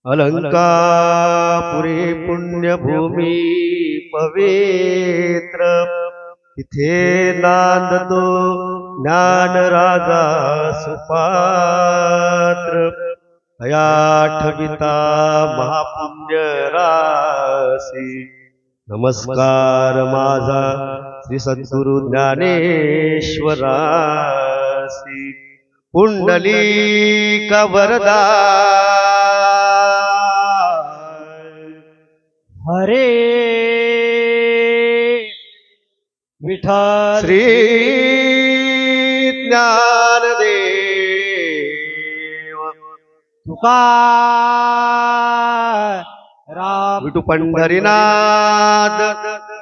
अलंकापुरी पुण्यभूमी पवित्र, तिथे नांदतो ज्ञान राजा सुपात्र. आठविता महापुण्य राशी, नमस्कार माझा श्री सद्गुरु ज्ञानेश्वरासी. पुंडलिक वरदा हरे विठ्ठल श्री ज्ञानदेव तुकाराम विठू पंढरीनाथ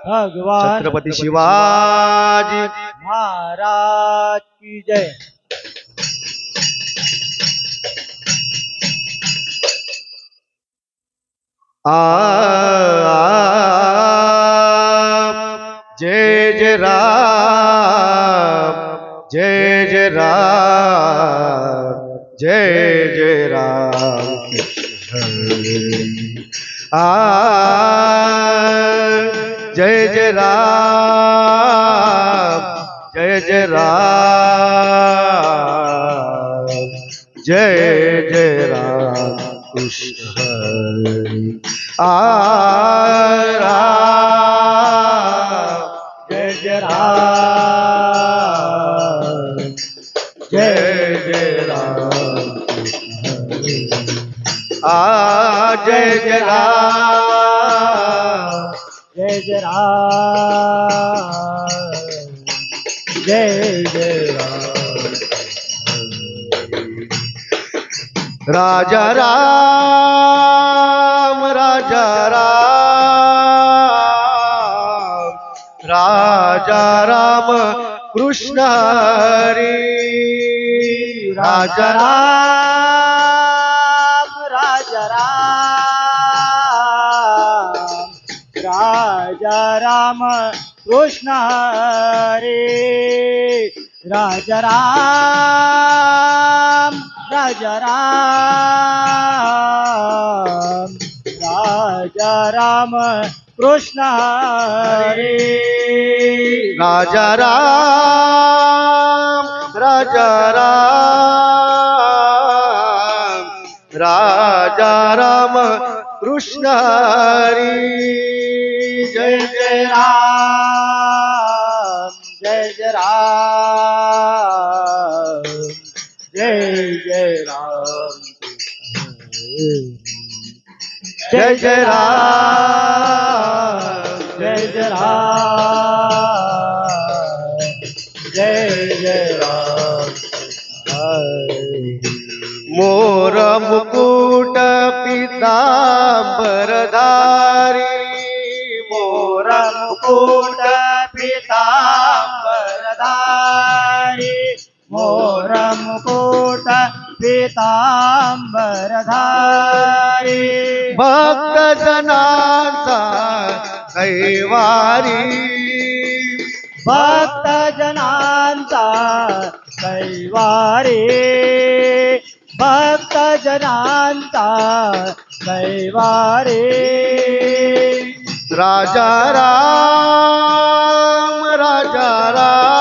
भगवान छत्रपती शिवाजी महाराज की जय. जय जय राम, जय जय राम, जय जय राम. जय जय राम, जय जय राम, जय जय राम कृष्ण हरी. राम जय जय राम, जय जय राम. जय जय राम, जय जय राम, जय जय राम. राजा राम, राजा राम, राजा राम कृष्ण हरी. राजा राम, राजा राम, राजा राम कृष्ण हरे. राजा राम, राजा राम, राजा राम कृष्ण हरे. राजा राम, राजा राम, राजा राम कृष्ण हरी. जय जय राम, जय जय राम, जय जय राम. जय जय राम, जय जय राम, जय जय राम. मोर मुकुट पीतांबरधारी, मोर मुकुट पीतांबरधारी, मोर मुकुट पीतांबरधारी. भक्त जनांचा कैवारी, भक्त जनांचा कैवारी, भक्त जनांचा कैवारी. राजा राम, राजा राम,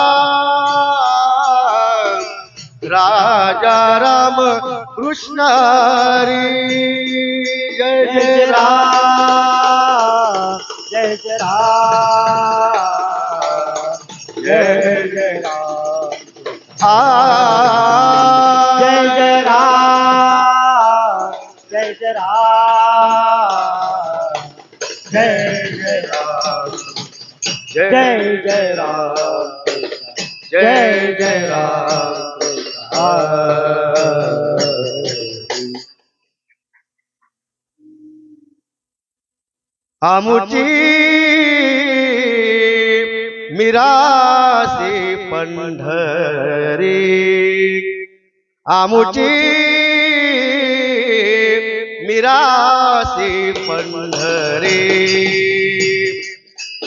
राजा राम कृष्ण हरी. जय जय राम, जय जय राम, जय जय राम. जय जय राम, जय जय राम, जय जय राम. जय जय राम, जय जय राम. आमुची मिरासी पंढरी, आमुची मिरासी पंढरी,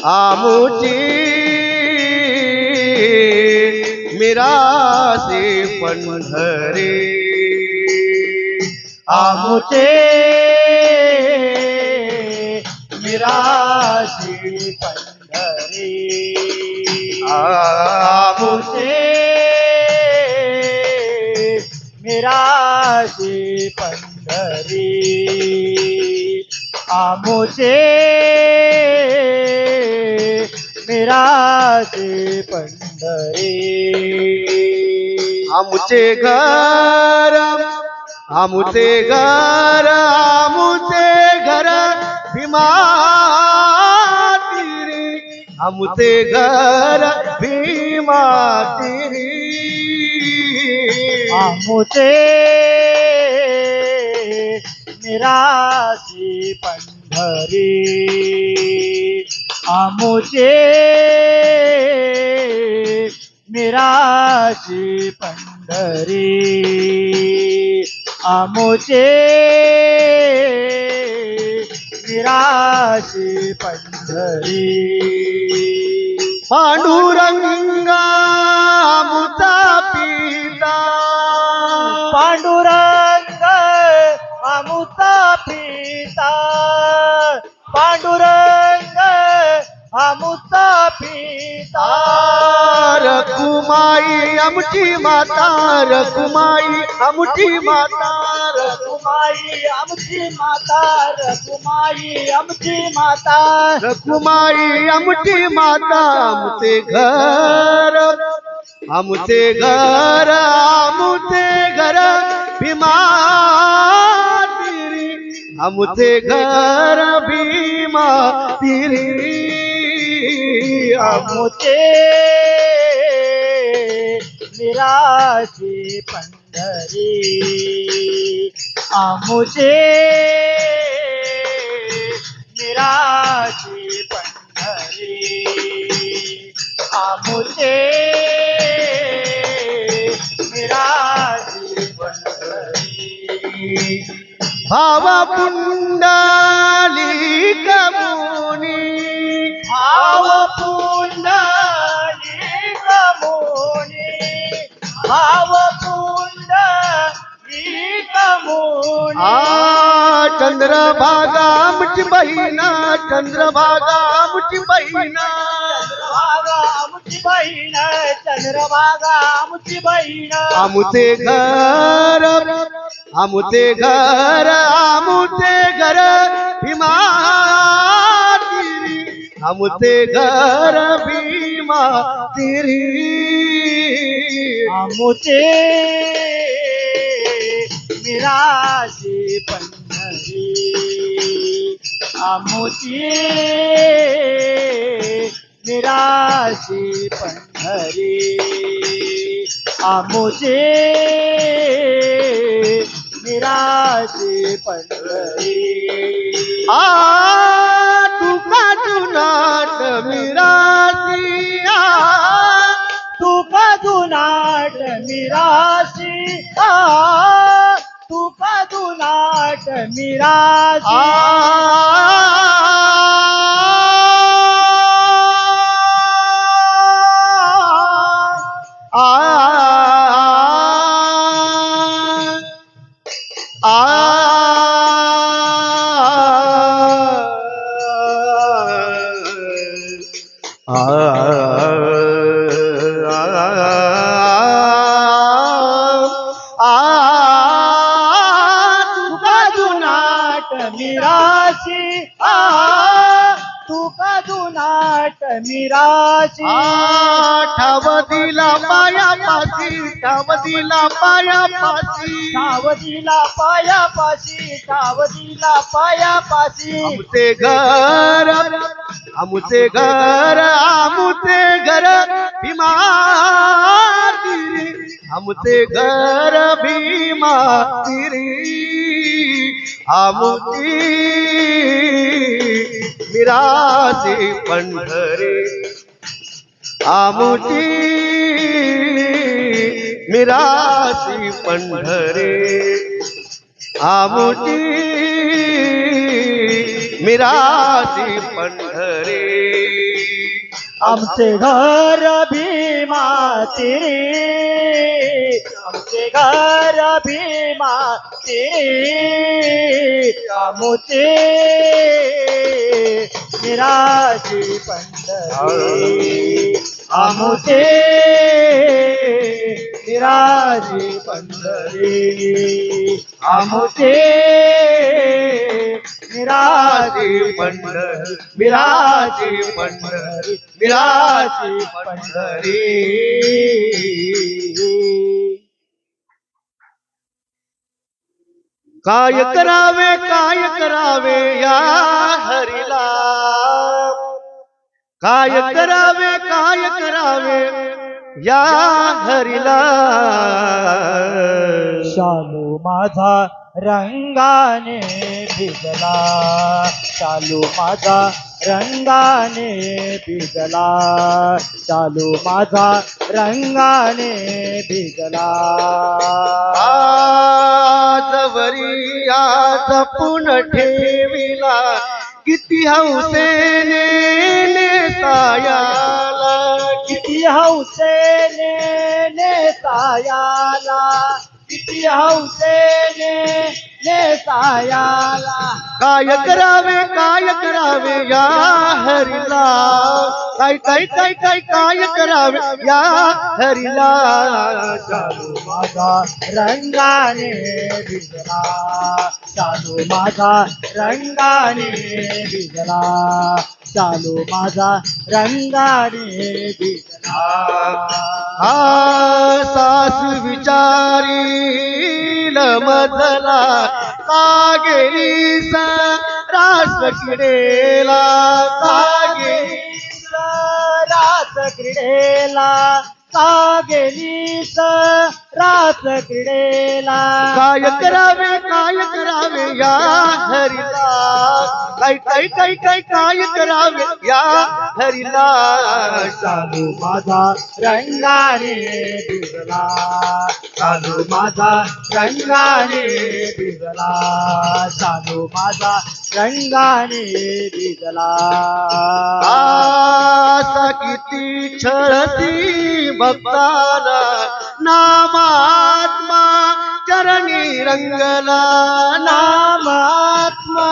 आमुची मिरासी पंढरी. आमुचे मिराशी पंढरी आमुचे मिराशी पंढरी आमुचे मिराशी पंढरी आमुचे घर आमुचे घर आमुचे घर भीमा तिरी आमुचे घर भीमा तिरी आमुचे मिराशी पंढरी आमुचे मिराशी पंढरी आमुचे मिराशी पंढरी पांडुरंगा आमुचा पिता पांडुरंग आमुचा पिता पांडुरंग आमुचा पिता रखुमाई आमची माता रखुमाई आमची माता रखुमाई आमची माता रखुमाई आमची माता रखुमाई आमची माता आमचे घर आमचे घर आमचे घर भीमा तिरी आमचे घर भीमा तिरी आमुचे मिराशी पंढरी आमुचे मिराशी पंढरी आमुचे मिराशी पंढरी भाव पुंडली कमुनी भाव पुंडली कमुनी भाव पुंडली कमुनी चंद्रभागा आमची बहिणा चंद्रभागा आमची बहिणा चंद्रभागा आमची बहीण चंद्रभागा आमची बहीण आमुचे घर आमुचे घर आमुचे घर भीमा तिरी आमुचे घर भीमा तिरी आमुचे मिराशी पंढरी आमुचे मिराशी पंढरी आमुचे मिराशी पंढरी तुका जुनाट मिरासी तुका जुनाट मिराशी तुका जुनाट मिराशी मिराशी तुका जुनाट मिराशी ठाव दिला पायापाशी ठाव दिला पायापाशी ठाव दिला पायापाशी ठाव दिला पायापाशी आमचे घर आमचे घर आमचे घर भीमा तिरी आमचे घर भीमा तिरी आमुची मिराशी पंढरी आमुची मिराशी पंढरी आमुची मिराशी पंढरी आमचे घर भीमा तिरी आमचे घर भीमाची आमुची निराशी पंढरी आमुची निराशी पंढरी आमुची निराशी पंढरी विराजी पंढरी विराजी पंढरी. काय करावे या हरीला, काय करावे या हरीला. शालू माझा रंगाने भिजला, शालू माझा रंगाने भिजला, शालू माझा रंगाने भिजला. आजवरी आज पुन ठेविला, किती हौसेने नेसायाला, किती हौसेने नेसायाला, किती हौसेने नेसायाला. काय करावे या हरीला, काय करावे या हरीला. शालू माझा रंगाने भिजला, शालू माझा रंगाने भिजला, शालू माझा रंगाने भिजला. सास विचारील मधला, का गेलीस रास क्रीडेला, का गेलीस रास क्रीडेला, का गेलीस रास क्रीडेला. काय करावे या हरीला, काय करावे या हरीला. शालू माझा रंगाने भिजला, शालू माझा रंगाने भिजला, शालू माझा रंगाने भिजला. आसा किती छळती भक्ताला, नामात्मा चरणी रंगला, नामात्मा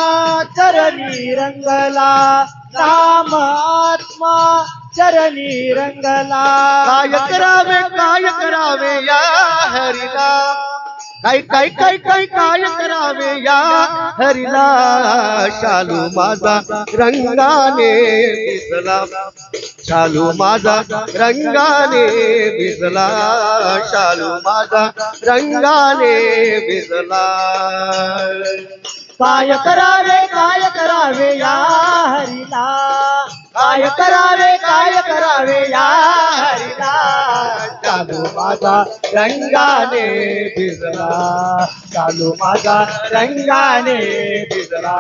चरणी रंगला, नामात्मा चरणी रंगला. काय करावे या हरीला, काय करावे या हरीला. शालू माझा रंगाने भिजला, शालू माझा रंगाने भिजला, शालू माझा रंगाने भिजला. काय करावे या हरीला, काय करावे या हरीला. शालू माझा रंगाने भिजला, शालू माझा रंगाने भिजला,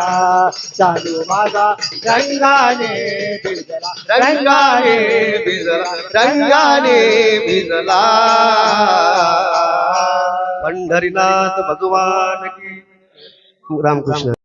शालू माझा रंगाने भिजला, रंगाने भिजला. पंढरीनाथ भगवान की रामकृष्ण.